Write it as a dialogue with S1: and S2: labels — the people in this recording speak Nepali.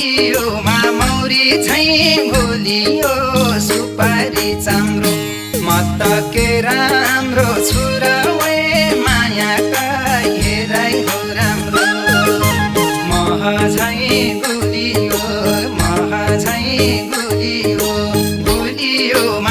S1: गुलियोमा मौरी झैँ भुलियो सुपारी चाम्रो म त के राम्रो छु र वे मायाका हेराइ हो राम्रो मह झैँ गुलियो गुलियोमा